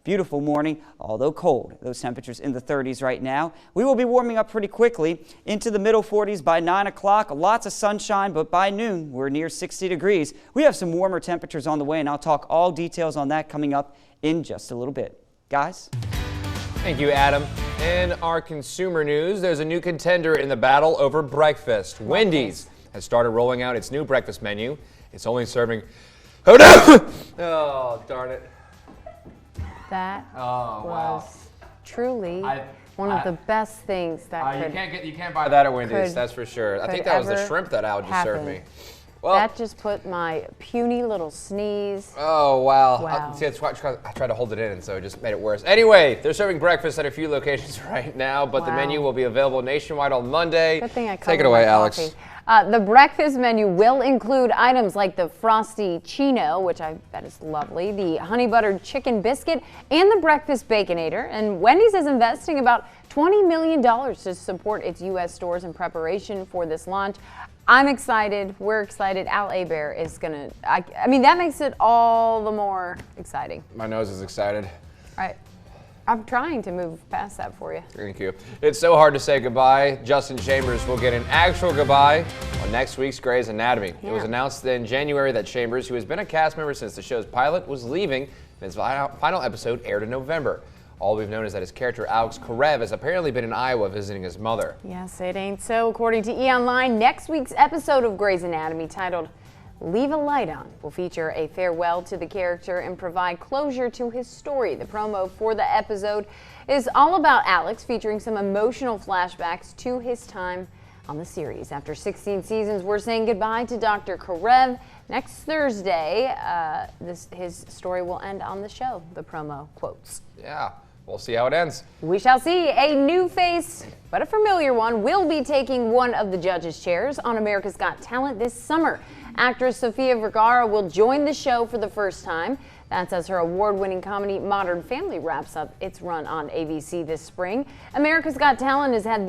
Beautiful morning, although cold. Those temperatures in the 30s right now. We will be warming up pretty quickly into the middle 40s by 9 o'clock. Lots of sunshine, but by noon, we're near 60 degrees. We have some warmer temperatures on the way, and I'll talk all details on that coming up in just a little bit. Guys? Thank you, Adam. In our consumer news, there's a new contender in the battle over breakfast. Wendy's has started rolling out its new breakfast menu. It's only serving... Oh, no! Oh, darn it. That was truly one of the best things that you can't buy that at Wendy's, that's for sure. I think that was the shrimp that Al just served me. Well, that just put my puny little sneeze. Oh, wow. I tried to hold it in, and so it just made it worse. Anyway, they're serving breakfast at a few locations right now, but the menu will be available nationwide on Monday. Good thing I Take it away, Alex. The breakfast menu will include items like the Frosty Chino, which I bet is lovely, the honey buttered chicken biscuit, and the breakfast Baconator. And Wendy's is investing about $20 million to support its U.S. stores in preparation for this launch. I'm excited. We're excited. Al Hebert is going to, I mean, that makes it all the more exciting. My nose is excited. All right. I'm trying to move past that for you. Thank you. It's so hard to say goodbye. Justin Chambers will get an actual goodbye on next week's Grey's Anatomy. Yeah. It was announced in January that Chambers, who has been a cast member since the show's pilot, was leaving, and his final episode aired in November. All we've known is that his character, Alex Karev, has apparently been in Iowa visiting his mother. Yes, it ain't so. According to E!Online, next week's episode of Grey's Anatomy, titled Leave a Light On, will feature a farewell to the character and provide closure to his story. The promo for the episode is all about Alex, featuring some emotional flashbacks to his time on the series. After 16 seasons, we're saying goodbye to Dr. Karev. Next Thursday, his story will end on the show, the promo quotes. Yeah. We'll see how it ends. We shall see. A new face, but a familiar one, will be taking one of the judges' chairs on America's Got Talent this summer. Actress Sofia Vergara will join the show for the first time. That's as her award-winning comedy Modern Family wraps up its run on ABC this spring. America's Got Talent has had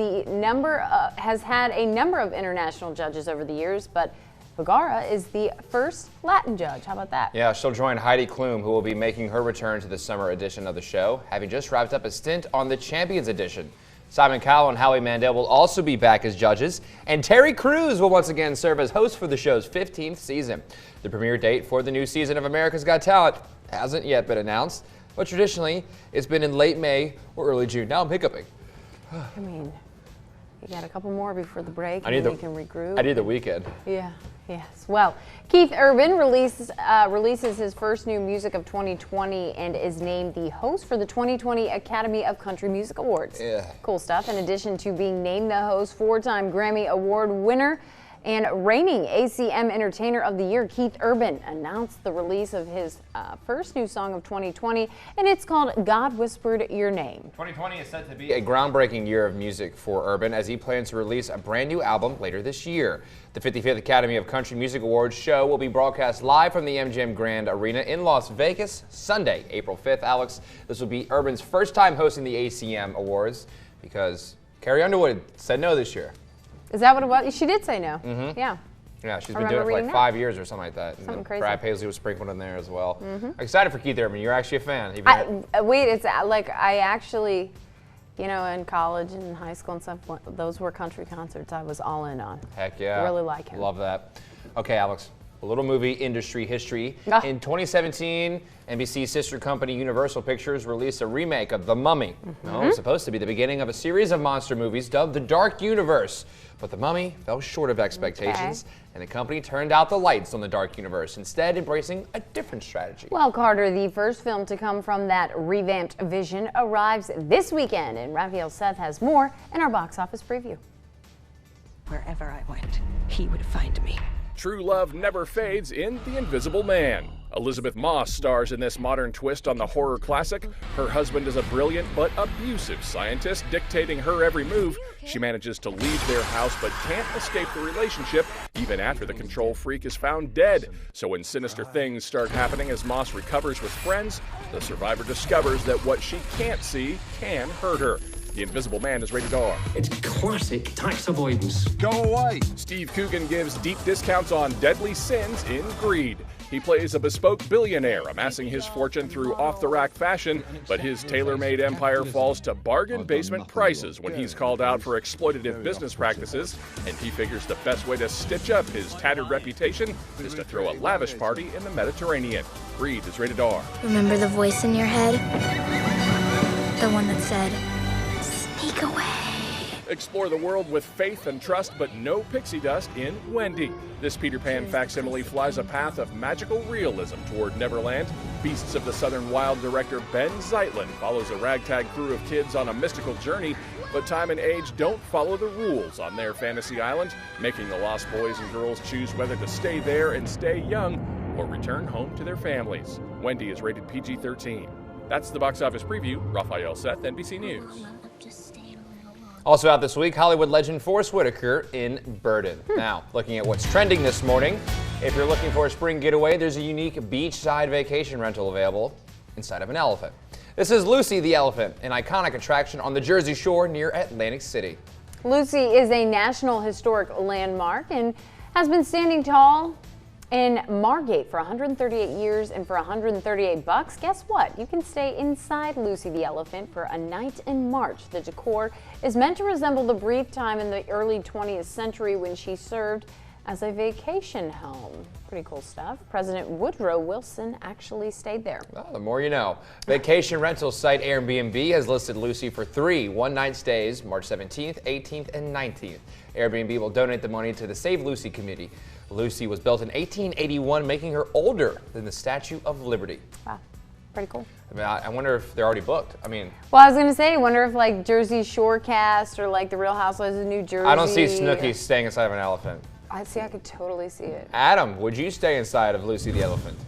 a number of international judges over the years, but Vergara is the first Latin judge. How about that? Yeah, she'll join Heidi Klum, who will be making her return to the summer edition of the show, having just wrapped up a stint on the Champions edition. Simon Cowell and Howie Mandel will also be back as judges, and Terry Crews will once again serve as host for the show's 15th season. The premiere date for the new season of America's Got Talent hasn't yet been announced, but traditionally it's been in late May or early June. Now I'm hiccuping. I mean, you got a couple more before the break, and then you can regroup. I need the weekend. Yeah. Yes. Well, Keith Urban releases his first new music of 2020 and is named the host for the 2020 Academy of Country Music Awards. Yeah. Cool stuff. In addition to being named the host, 4-time Grammy Award winner and reigning ACM Entertainer of the Year, Keith Urban announced the release of his first new song of 2020, and it's called God Whispered Your Name. 2020 is set to be a groundbreaking year of music for Urban, as he plans to release a brand new album later this year. The 55th Academy of Country Music Awards show will be broadcast live from the MGM Grand Arena in Las Vegas Sunday, April 5th. Alex, this will be Urban's first time hosting the ACM Awards because Carrie Underwood said no this year. Is that what it was? She did say no. Mm-hmm. Yeah. Yeah, she's been doing it for like 5 years or something like that. Something crazy. Brad Paisley was sprinkled in there as well. Mm-hmm. I'm excited for Keith Urban. You're actually a fan. It's like I actually, you know, in college and high school and stuff, those were country concerts I was all in on. Heck yeah. I really like him. Love that. Okay, Alex, a little movie industry history. In 2017, NBC's sister company Universal Pictures released a remake of The Mummy. Mm-hmm. It was supposed to be the beginning of a series of monster movies dubbed The Dark Universe. But The Mummy fell short of expectations, and the company turned out the lights on the Dark Universe, instead embracing a different strategy. Well, Carter, the first film to come from that revamped vision arrives this weekend, and Raphael Seth has more in our box office preview. Wherever I went, he would find me. True love never fades in The Invisible Man. Elizabeth Moss stars in this modern twist on the horror classic. Her husband is a brilliant but abusive scientist dictating her every move. She manages to leave their house but can't escape the relationship even after the control freak is found dead. So when sinister things start happening as Moss recovers with friends, the survivor discovers that what she can't see can hurt her. The Invisible Man is rated R. It's classic tax avoidance. Go away! Steve Coogan gives deep discounts on Deadly Sins in Greed. He plays a bespoke billionaire, amassing his fortune through off-the-rack fashion, but his tailor-made empire falls to bargain basement prices when he's called out for exploitative business practices, and he figures the best way to stitch up his tattered reputation is to throw a lavish party in the Mediterranean. Creed is rated R. Remember the voice in your head? The one that said, "Sneak away." Explore the world with faith and trust, but no pixie dust in Wendy. This Peter Pan facsimile flies a path of magical realism toward Neverland. Beasts of the Southern Wild director Ben Zeitlin follows a ragtag crew of kids on a mystical journey, but time and age don't follow the rules on their fantasy island, making the lost boys and girls choose whether to stay there and stay young or return home to their families. Wendy is rated PG-13. That's the box office preview. Raphael Seth, NBC News. Also out this week, Hollywood legend Forest Whitaker in Burden. Now, looking at what's trending this morning, if you're looking for a spring getaway, there's a unique beachside vacation rental available inside of an elephant. This is Lucy the Elephant, an iconic attraction on the Jersey Shore near Atlantic City. Lucy is a National Historic Landmark and has been standing tall in Margate for 138 years, and for $138, guess what? You can stay inside Lucy the Elephant for a night in March. The decor is meant to resemble the brief time in the early 20th century when she served as a vacation home. Pretty cool stuff. President Woodrow Wilson actually stayed there. Well, the more you know. Vacation rental site Airbnb has listed Lucy for 3 one-night stays, March 17th, 18th, and 19th. Airbnb will donate the money to the Save Lucy committee. Lucy was built in 1881, making her older than the Statue of Liberty. Wow, pretty cool. I mean, I wonder if they're already booked. I mean, well, I was going to say, I wonder if like Jersey Shore cast or like the Real Housewives of New Jersey. I don't see Snooki staying inside of an elephant. I could totally see it. Adam, would you stay inside of Lucy the Elephant?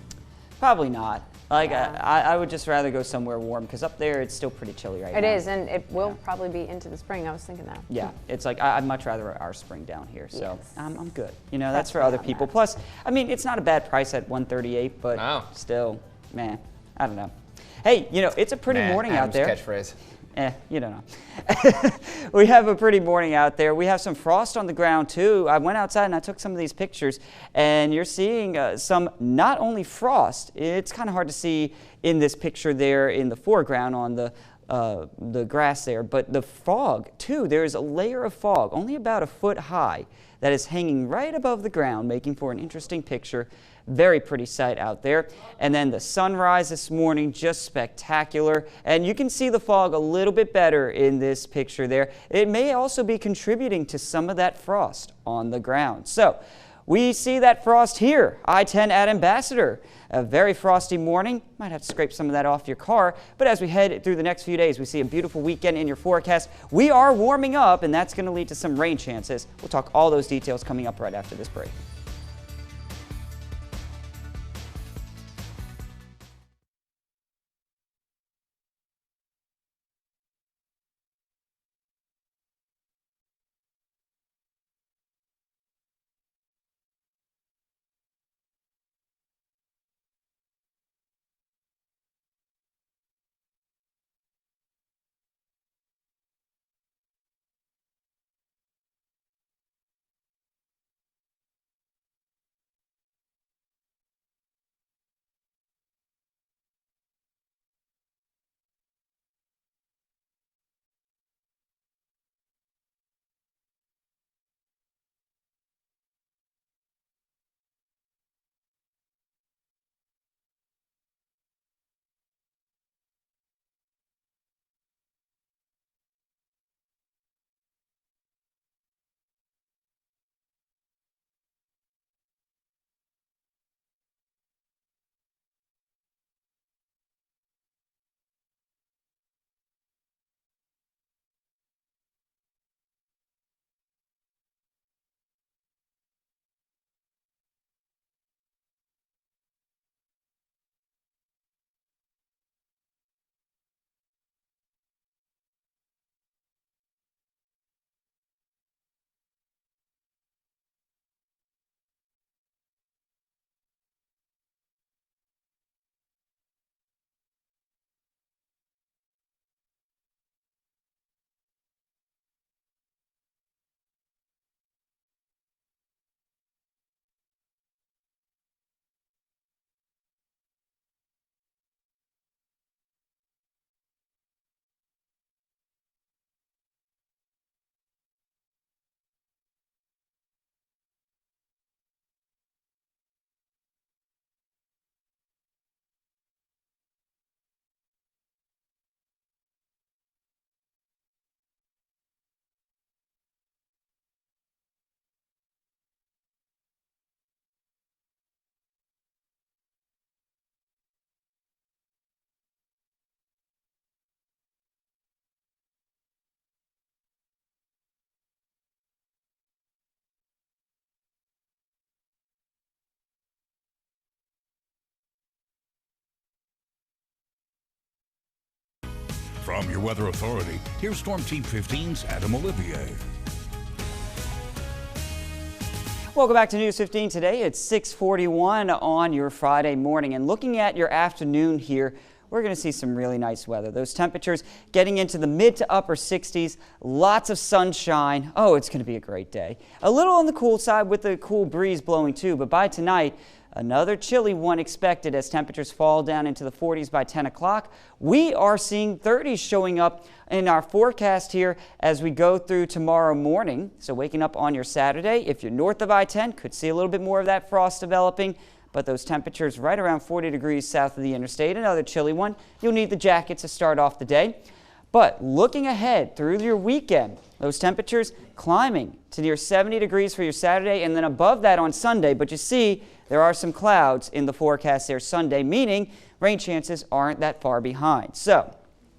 Probably not. Like, I would just rather go somewhere warm, because up there it's still pretty chilly right now. It is, and it will probably be into the spring. I was thinking that. Yeah, it's like I'd much rather our spring down here, so Yes. I'm good. You know, that's for other people. Plus, I mean, it's not a bad price at $138, but No. still, man, I don't know. Hey, you know, it's a pretty morning out Adam's there. catchphrase. You don't know. We have a pretty morning out there. We have some frost on the ground too. I went outside and I took some of these pictures, and you're seeing some not only frost. It's kind of hard to see in this picture there in the foreground on the grass there, but the fog too. There is a layer of fog, only about a foot high, that is hanging right above the ground, making for an interesting picture. Very pretty sight out there. And then the sunrise this morning, just spectacular. And you can see the fog a little bit better in this picture there. It may also be contributing to some of that frost on the ground. So we see that frost here, I-10 at Ambassador. A very frosty morning. Might have to scrape some of that off your car. But as we head through the next few days, we see a beautiful weekend in your forecast. We are warming up, and that's going to lead to some rain chances. We'll talk all those details coming up right after this break. From your Weather Authority, here's Storm Team 15's Adam Olivier. Welcome back to News 15 today. It's 6:41 on your Friday morning, and looking at your afternoon here, we're going to see some really nice weather. Those temperatures getting into the mid to upper 60s, lots of sunshine. Oh, it's going to be a great day. A little on the cool side with the cool breeze blowing too, but by tonight, another chilly one expected as temperatures fall down into the 40s by 10 o'clock. We are seeing 30s showing up in our forecast here as we go through tomorrow morning. So waking up on your Saturday, if you're north of I-10, could see a little bit more of that frost developing. But those temperatures right around 40 degrees south of the interstate, another chilly one. You'll need the jacket to start off the day. But looking ahead through your weekend, those temperatures climbing to near 70 degrees for your Saturday and then above that on Sunday. But you see, there are some clouds in the forecast there Sunday, meaning rain chances aren't that far behind. So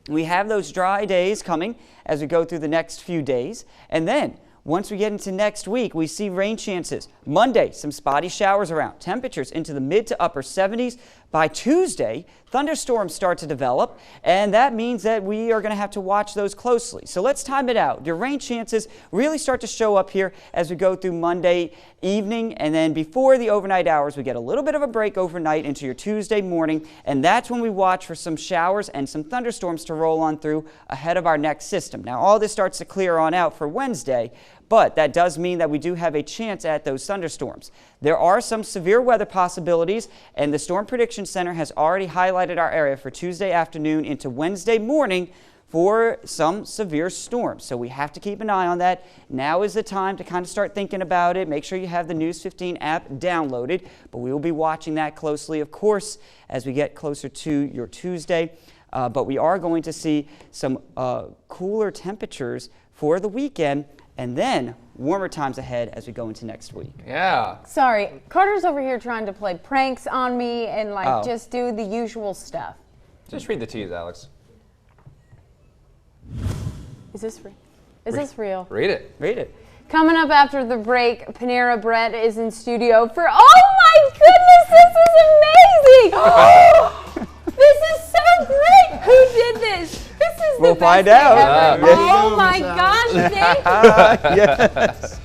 we have those dry days coming as we go through the next few days. And then once we get into next week, we see rain chances. Monday, some spotty showers around. Temperatures into the mid to upper 70s. By Tuesday, thunderstorms start to develop, and that means that we are going to have to watch those closely. So let's time it out. Your rain chances really start to show up here as we go through Monday evening, and then before the overnight hours, we get a little bit of a break overnight into your Tuesday morning, and that's when we watch for some showers and some thunderstorms to roll on through ahead of our next system. Now, all this starts to clear on out for Wednesday, but that does mean that we do have a chance at those thunderstorms. There are some severe weather possibilities, and the Storm Prediction Center has already highlighted our area for Tuesday afternoon into Wednesday morning for some severe storms. So we have to keep an eye on that. Now is the time to kind of start thinking about it. Make sure you have the News 15 app downloaded, but we will be watching that closely, of course, as we get closer to your Tuesday. But we are going to see some cooler temperatures for the weekend, and then warmer times ahead as we go into next week. Yeah. Sorry, Carter's over here trying to play pranks on me and just do the usual stuff. Just read the teas, Alex. Is this real? Is this real? Read it. Read it. Coming up after the break, Panera Bread is in studio for, oh my goodness, this is amazing! This is so great! Who did this? This is We'll the find best out. thing ever. Oh my gosh, thank you. Yes.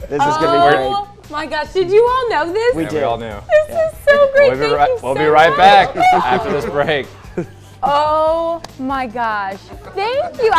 This is going to be great. Oh my gosh, did you all know this? We Yeah, did. we all knew. This is so great. We'll be right back after this break. Oh my gosh. Thank you.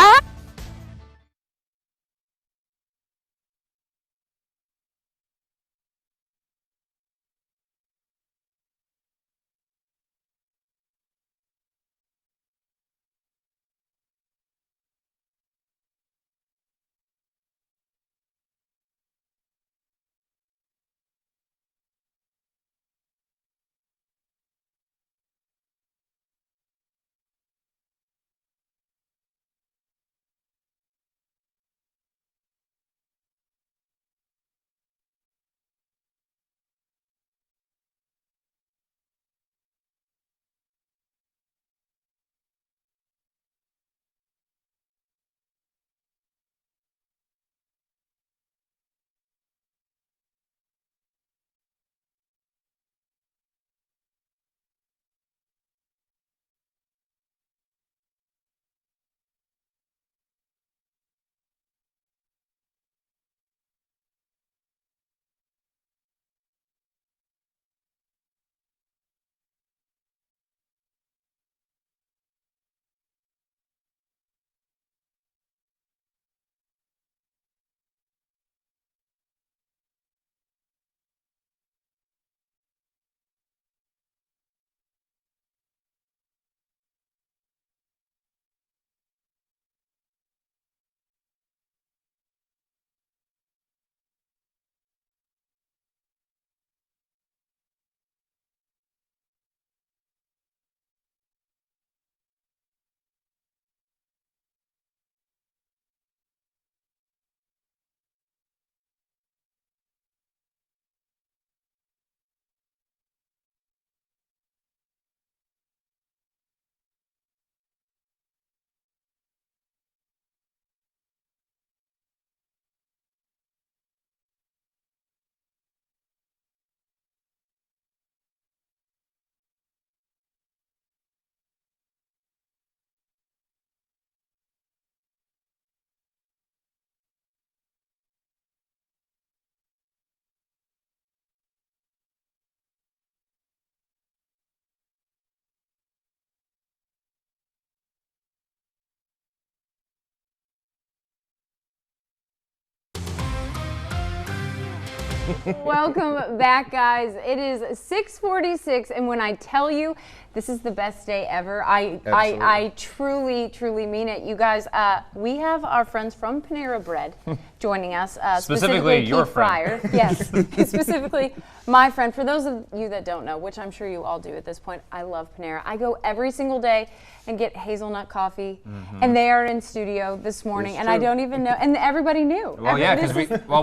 Welcome back, guys. It is 6:46, and when I tell you this is the best day ever, I truly mean it. You guys, we have our friends from Panera Bread joining us. Specifically your Keith friend. Fryer. Yes, specifically my friend. For those of you that don't know, which I'm sure you all do at this point, I love Panera. I go every single day and get hazelnut coffee, and they are in studio this morning, and I don't even know, and everybody knew. Well, yeah, because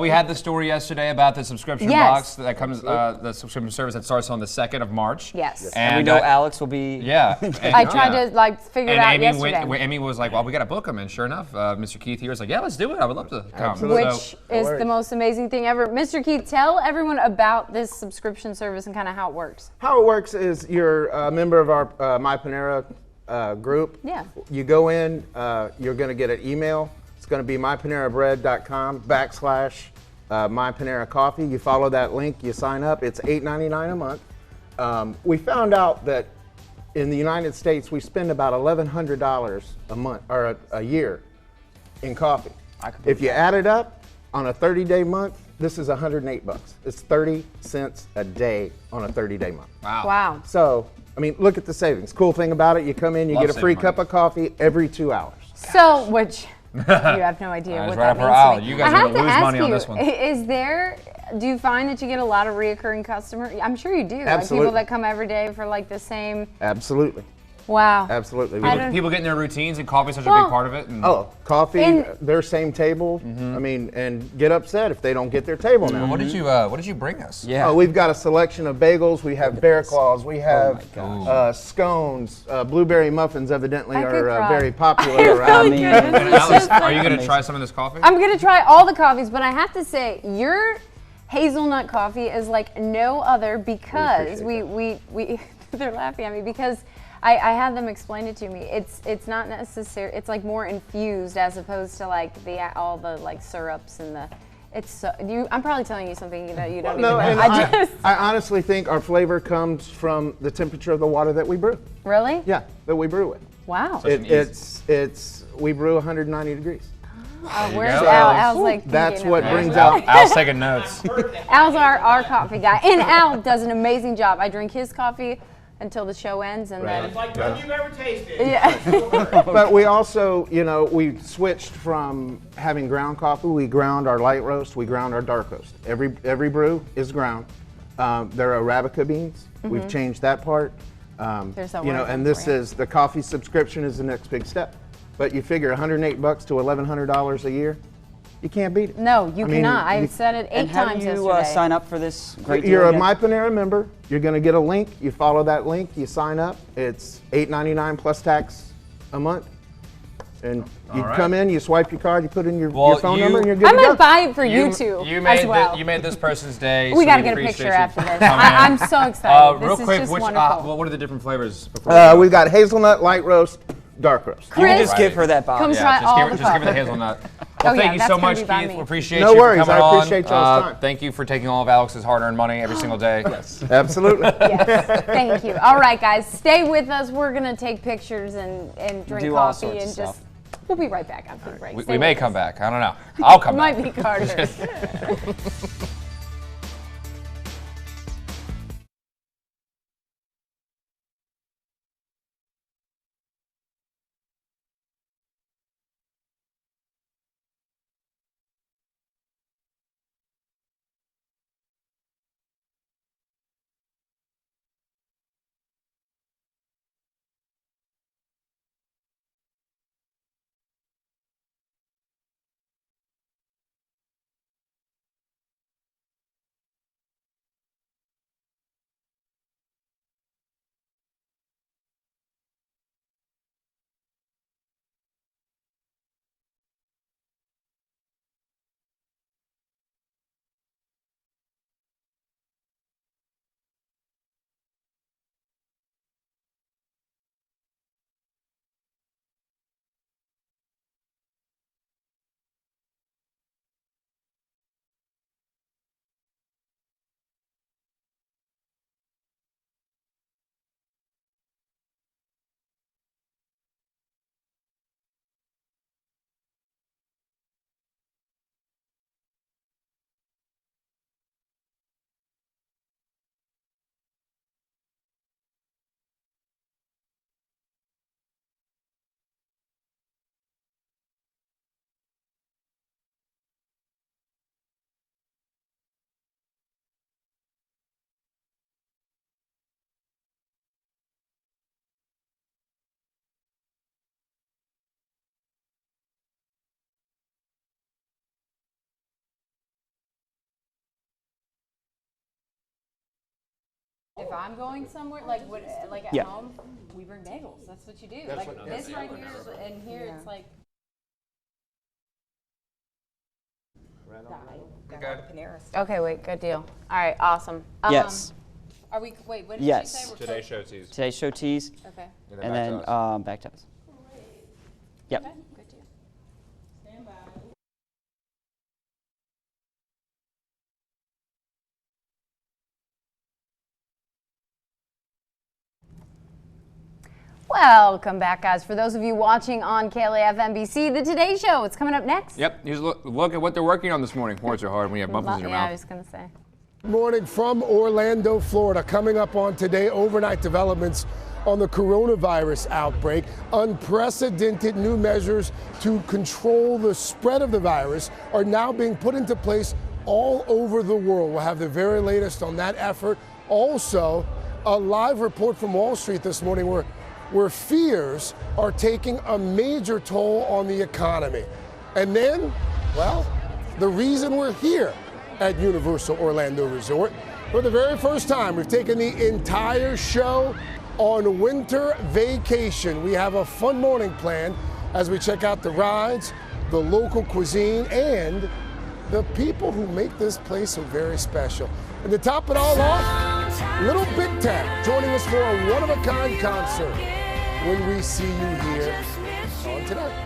we had the story yesterday about the subscription Yes. box that comes, the subscription service that starts on the 2nd of March. Yes. And we know Alex will be. Yeah. I tried to figure it out Amy yesterday. Amy was like, well, we got to book him. And sure enough, Mr. Keith here was like, yeah, let's do it. I would love to come. Absolutely. Which is the most amazing thing ever. Mr. Keith, tell everyone about this subscription service and kind of how it works. How it works is you're a member of our My Panera group. Yeah. You go in, you're going to get an email. It's going to be mypanerabread.com/mypanera coffee. You follow that link, you sign up. It's $8.99 a month. We found out that in the United States, we spend about $1,100 a month or a year in coffee. If you add it up on a 30-day month, this is $108. It's 30 cents a day on a 30-day month. Wow. So, I mean, look at the savings. Cool thing about it, you come in, you Love get a free saving cup money. of coffee every 2 hours. So, which you have no idea That's what right that up her means alley. to me. You guys I are have gonna to lose ask money on you, this one. is there, do you find that you get a lot of reoccurring customers? I'm sure you do. Like Absolutely. people that come every day for like the same. Absolutely. Wow. Absolutely. I don't- People get in their routines, and coffee is such a Well- big part of it. And Oh, coffee, And- their same table. I mean, and get upset if they don't get their table now. What did you bring us? Yeah. We've got a selection of bagels. We have bear claws. We have scones. Blueberry muffins evidently I could are cry. very popular around. Really I good. mean, And It's Alex, just are like- you going to try some of this coffee? I'm gonna try all the coffees, but I have to say your hazelnut coffee is like no other because we they're laughing at me because I had them explain it to me. It's not necessary. It's like more infused as opposed to like all the like syrups and the. It's so, I'm probably telling you something that you don't No, even and know. I honestly think our flavor comes from the temperature of the water that we brew. Really? Yeah, that we brew with. Wow. We brew 190 degrees. Where's go. Al? Al's like. That's thinking what of brings it. out. Al's taking notes. Al's our coffee guy, and Al does an amazing job. I drink his coffee until the show ends, and then. Like none you've ever tasted. Yeah. But we also, we switched from having ground coffee. We ground our light roast. We ground our dark roast. Every brew is ground. There are Arabica beans. We've changed that part. There's a word And for this you. is the coffee subscription is the next big step. But you figure $108 to $1,100 a year, you can't beat it. No, you I mean, cannot. you- I've said it 8 And how times do you yesterday. sign up for this great deal? You're a again? My Panera member. You're going to get a link. You follow that link. You sign up. It's $8.99 plus tax a month. And you right. come in, you swipe your card, you put in your Well, phone you- number, and you're good I to might go. buy it for you two You as made well. you made this person's day. we so got to get a appreciate picture you after this. coming in. I'm so excited. Real this quick, is just which wonderful. what are the different flavors? Before we go? We've got hazelnut, light roast, dark roast. You can Chris, just give her that box. Come Yeah, try all the just give her the coffee. hazelnut. Well, Oh, yeah, thank you that's so gonna much, be by Keith. me. We appreciate No you worries, for coming I on. appreciate y'all's time. Thank you for taking all of Alex's hard-earned money every single day. Yes. Absolutely. Yes, thank you. All right, guys, stay with us. We're going to take pictures and drink Do all coffee sorts of and stuff. just. We'll be right back after the break. Stay We may with come us. back. I don't know. I'll come back. Might be Carter. If I'm going somewhere, like at Yeah. home, we bring bagels. That's what you do. That's like what- this yeah. right here, and here it's like. Okay, wait, good deal. All right, awesome. Yes. Are we? Wait, what did Yes. she say? We're Today's show tease. Today's show tease, Okay. and then back to us. Yep. Okay. Good deal. Welcome back, guys. For those of you watching on KLAF NBC, the Today Show. It's coming up next. Yep. Here's a look at what they're working on this morning. Words are hard when you have bubbles in your Yeah, I mouth. was gonna say. Morning from Orlando, Florida. Coming up on today, overnight developments on the coronavirus outbreak. Unprecedented new measures to control the spread of the virus are now being put into place all over the world. We'll have the very latest on that effort. Also, a live report from Wall Street this morning where fears are taking a major toll on the economy. And then, well, the reason we're here at Universal Orlando Resort. For the very first time, we've taken the entire show on winter vacation. We have a fun morning planned as we check out the rides, the local cuisine, and the people who make this place so very special. And to top it all off, Little Big Town joining us for a one-of-a-kind concert when we see you here on Today.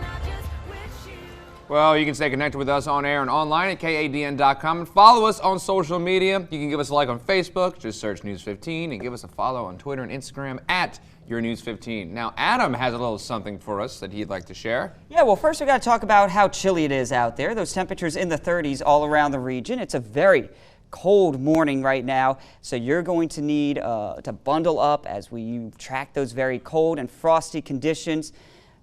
Well, you can stay connected with us on air and online at KADN.com and follow us on social media. You can give us a like on Facebook, just search News 15, and give us a follow on Twitter and Instagram at Your News 15. Now, Adam has a little something for us that he'd like to share. Yeah, well, first we got to talk about how chilly it is out there. Those temperatures in the 30s all around the region. It's a very cold morning right now, so you're going to need to bundle up as we track those very cold and frosty conditions.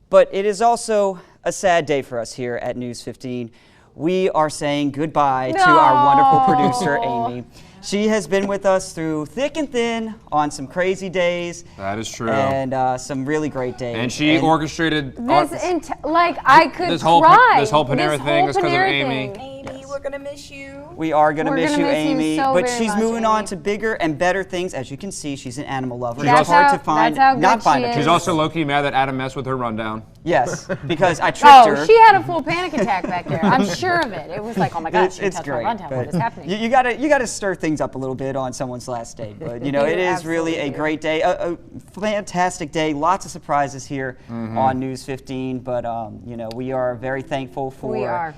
But it is also a sad day for us here at News 15. We are saying goodbye to our wonderful producer, Amy. She has been with us through thick and thin on some crazy days. That is true. And some really great days. And she orchestrated I could this whole cry. this whole Panera thing is because of Panera Amy. thing. Amy, we're gonna miss you. We are going to We're miss gonna you, miss you Amy. so But very she's much, moving on Amy. to bigger and better things. As you can see, she's an animal lover. That's It's hard how- to find, that's how good not find she a is. She's also low-key mad that Adam messed with her rundown. Yes, because I tricked Oh, her. she had a full panic attack back there. I'm sure of it. It was like, oh my God, she It's touched my great. rundown. What but is happening? You gotta stir things up a little bit on someone's last day. But you know, it is really a absolutely do. great day, a fantastic day. Lots of surprises here on News 15. But you know, we are very thankful for We are.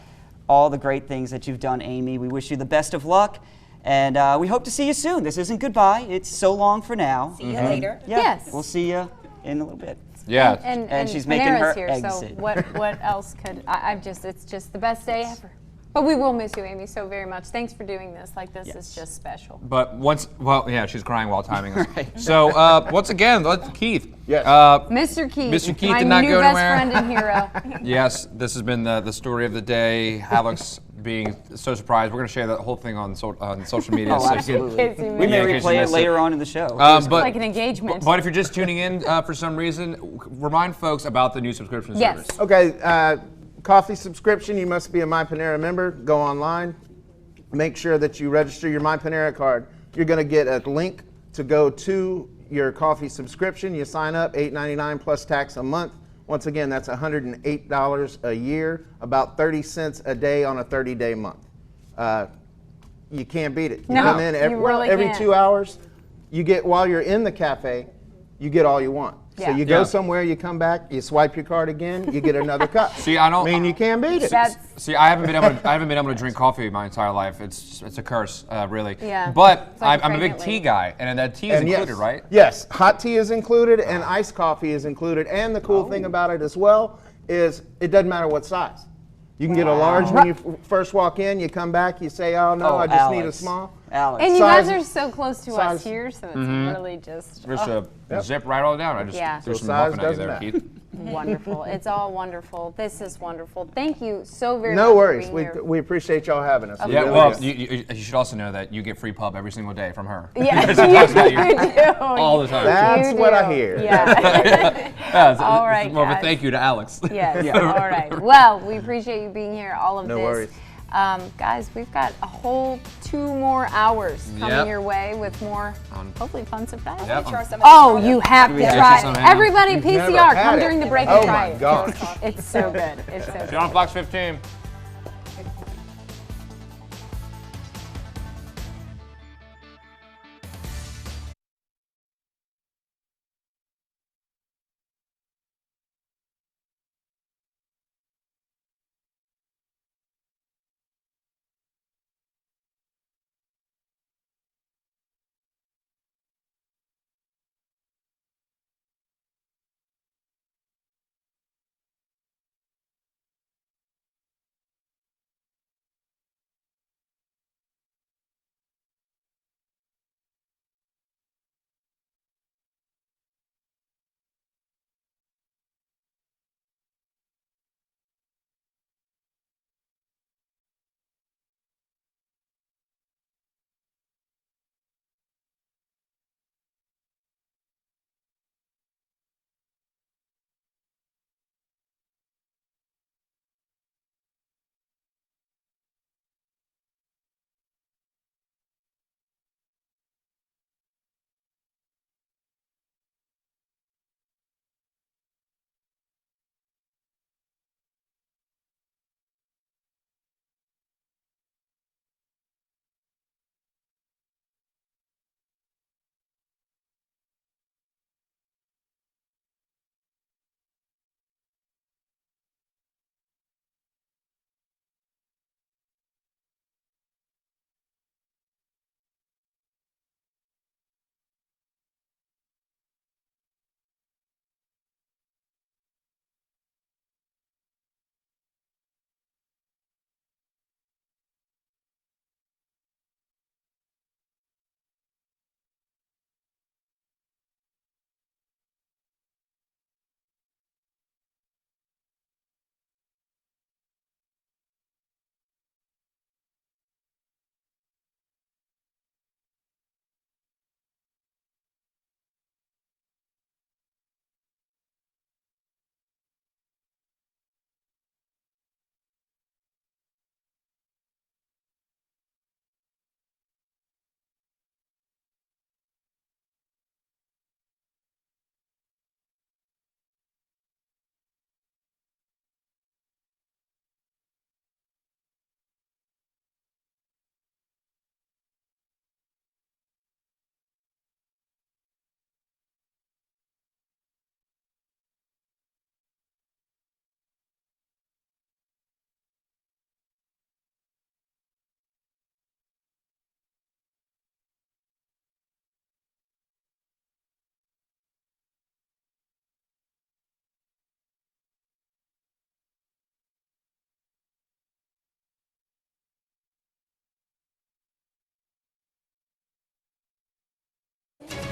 all the great things that you've done, Amy. We wish you the best of luck. And we hope to see you soon. This isn't goodbye. It's so long for now. See you later. Yeah, Yes. We'll see you in a little bit. Yeah. And she's making Panera's her here, exit. So what else could it's just the best day ever. But we will miss you, Amy, so very much. Thanks for doing this. Like, this is just special. But yeah, she's crying while timing us. So once again, Keith. Yes. Mr. Keith. Mr. Keith my did not new go best anywhere. friend and hero. Yes, this has been the story of the day. Alex being so surprised. We're going to share that whole thing on social media. Oh, so you can- absolutely. Casey, We man. may in case you replay it missed later on in the show. but, like an engagement. But if you're just tuning in for some reason, remind folks about the new subscription Yes. service. Okay, coffee subscription, you must be a My Panera member. Go online. Make sure that you register your My Panera card. You're going to get a link to go to your coffee subscription. You sign up, $8.99 plus tax a month. Once again, that's $108 a year, about 30 cents a day on a 30-day month. You can't beat it. You No, come in you really every can't. 2 hours. You get, while you're in the cafe, you get all you want. So Yeah. you go Yeah. somewhere, you come back, you swipe your card again, you get another cup. See, I don't. I mean, you can't beat it. That's See, I haven't been able to drink coffee my entire life. It's a curse, really. Yeah. But It's like a I'm a big pregnant tea lady. guy, and that tea is And included, right? Yes, hot tea is included and iced coffee is included. And the cool thing about it as well is it doesn't matter what size. You can get a large when you first walk in, you come back, you say, oh no, I just need a Alex. small. Alex. and you Size- guys are so close to us size- here, so it's really just Just zip right all down. I just Yeah. threw So some size muffin at you doesn't there, matter. Keith. wonderful. It's all wonderful. This is wonderful. Thank you so very much. No for worries. being We, here. we appreciate y'all having us. We Yeah, really well, do. you should also know that you get free pub every single day from her. Yeah, She talks about you you do. all the time. That's You what I do. hear. Yeah. Yeah, so All this right, is more of a guys. thank you to Alex. Yes. All right. Well, we appreciate you being here. All of No this. worries. Guys, we've got a whole 2 more hours coming your way with more, hopefully, fun surprises. Oh, you have to try it. Everybody, PCR, come during the break and try it. Oh my gosh. It's so good. It's so good. John Fox 15.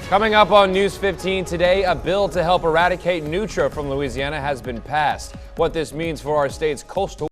Coming up on News 15 today, a bill to help eradicate nutria from Louisiana has been passed. What this means for our state's coastal